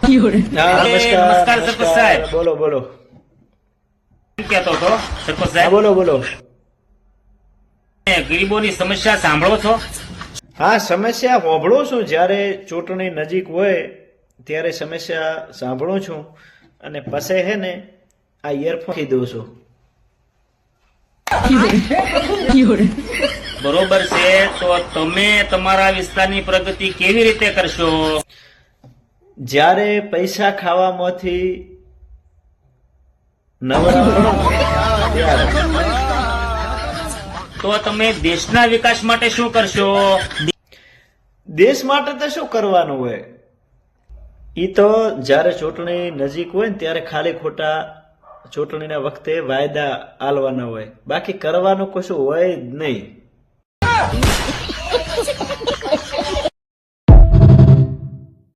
નમસ્કાર સરપંચ સાહેબ. બોલો બોલો. શું કહેતો હતો સરપંચ હા સાહેબ? બોલો બોલો. ગરીબોની સમસ્યા સાંભળો છો? હા, સમસ્યા સાંભળું છું. જ્યારે ચૂંટણી નજીક હોય ત્યારે સમસ્યા સાંભળું છું અને પછી હે ને આ ઇયરફોન દઉં છું. બરોબર છે, તો તમે તમારા વિસ્તારની પ્રગતિ કેવી રીતે કરશો? જ્યારે પૈસા ખાવામાંથી નવરા ત્યારે. તો તમે દેશના વિકાસ માટે શું કરશો? દેશ માટે તો શું કરવાનું હોય? ઈ તો જ્યારે ચૂંટણી નજીક હોય ને ત્યારે ખાલી ખોટા ચૂંટણીના વખતે વાયદા આલવાના હોય, બાકી કરવાનું કશું હોય જ નહીં.